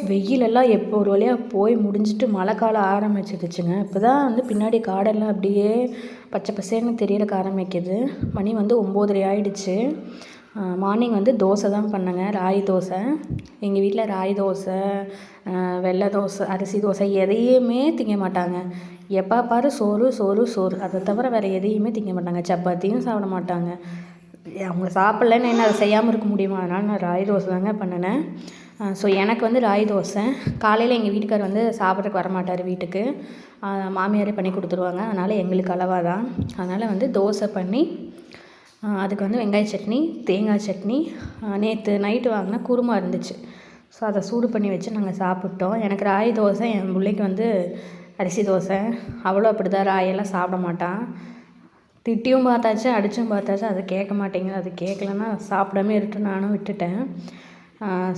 வெயிலெல்லாம் எப்போ ஒரு வழியாக போய் முடிஞ்சிட்டு மழை காலம் ஆரம்பிச்சிடுச்சுங்க. இப்போ தான் வந்து பின்னாடி காடெல்லாம் அப்படியே பச்சை பசேல்னு தெரியறக்கு ஆரம்பிக்குது. மணி வந்து 9:30 ஆயிடுச்சு. மார்னிங் வந்து தோசை தான் பண்ணேங்க, ராகி தோசை. எங்கள் வீட்டில் ராகி தோசை, வெள்ளை தோசை, அரிசி தோசை எதையுமே திங்க மாட்டாங்க. எப்போ பாரு சோறு சோறு சோறு, அதை தவிர வேறு எதையுமே திங்க மாட்டாங்க. சப்பாத்தியும் சாப்பிட மாட்டாங்க. அவங்க சாப்பிட்லன்னு என்ன அதை செய்யாமல் இருக்க முடியுமா? அதனால் நான் ராகி தோசை தாங்க பண்ணினேன். ஸோ எனக்கு வந்து ராகி தோசை. காலையில் எங்கள் வீட்டுக்கார் வந்து சாப்பிட்றதுக்கு வரமாட்டார் வீட்டுக்கு. மாமியாரே பண்ணி கொடுத்துருவாங்க. அதனால் எங்களுக்கு அளவாக தான். அதனால் வந்து தோசை பண்ணி அதுக்கு வந்து வெங்காய சட்னி, தேங்காய் சட்னி, நேற்று நைட்டு வாங்கின குருமா இருந்துச்சு. ஸோ அதை சூடு பண்ணி வச்சு நாங்கள் சாப்பிட்டோம். எனக்கு ராகி தோசை, என் பிள்ளைக்கு வந்து அரிசி தோசை. அவ்வளோ அப்படி தான், ராயெல்லாம் சாப்பிட மாட்டான். திட்டியும் பார்த்தாச்சு, அடித்தும் பார்த்தாச்சு, அது கேட்க மாட்டேங்குது. அது கேட்கலன்னா சாப்பிடாமே இருட்டு நானும் விட்டுட்டேன்.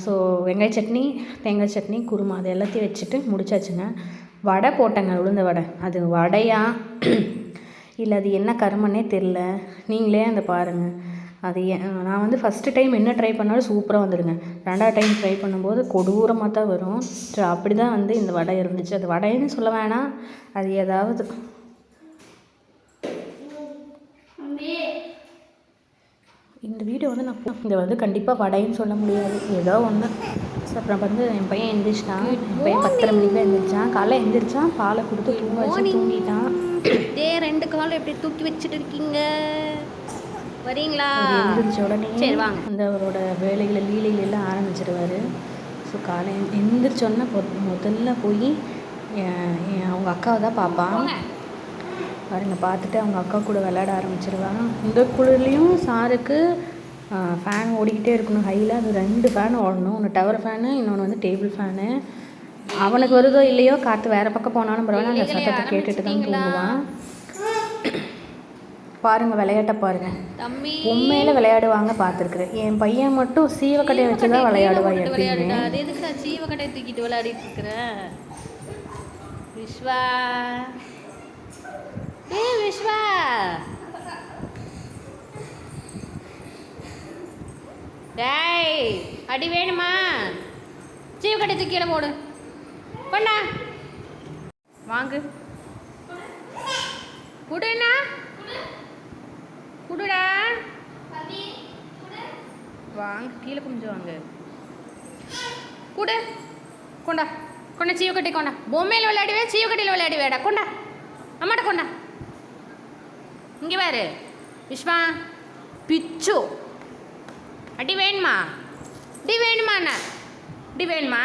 ஸோ வெங்காய சட்னி, தேங்காய் சட்னி, குருமா அது எல்லாத்தையும் வச்சுட்டு முடிச்சாச்சுங்க. வடை போட்டேங்க, உளுந்த வடை. அது வடையா இல்லை அது என்ன கருமன்னே தெரில. நீங்களே அந்த பாருங்கள். அது நான் வந்து ஃபஸ்ட்டு டைம் என்ன ட்ரை பண்ணாலும் சூப்பராக வந்துடுங்க. 2வது டைம் ட்ரை பண்ணும்போது கொடூரமாக தான் வரும். ஸோ அப்படி தான் வந்து இந்த வடை இருந்துச்சு. அது வடைன்னு சொல்ல வேணாம், அது ஏதாவது இந்த வீடியோ வந்து நான் இதை வந்து கண்டிப்பாக வடைன்னு சொல்ல முடியாது, ஏதோ ஒன்று. ஸோ அப்புறம் வந்து என் பையன் எந்திரிச்சிட்டான். என் பையன் 10:30 மணிக்கு தான் எந்திரிச்சான். காலைல எந்திரிச்சான், பாலை கொடுத்து தூங்க வச்சு தூங்கிட்டான். 2 காலம் எப்படி தூக்கி வச்சுட்டு இருக்கீங்க? வரீங்களா? எந்திரிச்ச உடனே சரி வாங்க. அந்த அவரோட வேலைகளை லீலைகளெல்லாம் ஆரம்பிச்சிடுவார். ஸோ காலையில் எந்திரிச்சோடனே முதல்ல போய் அவங்க அக்காவை தான் பார்ப்பான். பாருங்க, பார்த்துட்டு அவங்க அக்கா கூட விளையாட ஆரம்பிச்சிருவான். இந்த குளிர்லேயும் சாருக்கு ஃபேன் ஓடிக்கிட்டே இருக்கணும் ஹையில். அது 2 ஃபேன் ஓடணும். ஒன்று டவர் ஃபேனு, இன்னொன்று வந்து டேபிள் ஃபேனு. அவனுக்கு வருதோ இல்லையோ, காற்று வேறு பக்கம் போனாலும் பரவாயில்ல, அந்த சத்தத்தை கேட்டுட்டு தான் தூங்குவான். பாருங்கள், விளையாட்ட பாருங்கள். உண்மையில் விளையாடுவாங்க பார்த்துருக்குறேன். என் பையன் மட்டும் சீவக்கட்டையை வச்சு தான் விளையாடுவான் எப்படின்னு. அது எதுக்கு நான் சீவக்கட்டையை தூக்கிட்டு விளையாடிட்டு இருக்கிறேன்? விஸ்வா, விஸ்வா, டேய் அடி வேணுமா? சீவக்கட்டை தூக்கி கீழே போடு. கொண்டா வாங்கு. குடுண்ணா, குடுடா. வாங்க, கீழே கொஞ்சம் வாங்க. குடு, கொண்டா கொண்டா. சீவக்கட்டை கொண்டா. பொம்மையில் விளையாடுவே, சீவக்கட்டையில் விளையாடுவேடா. கொண்டா, அம்மாட்ட கொண்டா. இங்கே பாரு விஸ்வா, பிச்சு. அடி வேணுமா? டி வேணுமா? அண்ணா டி வேணுமா?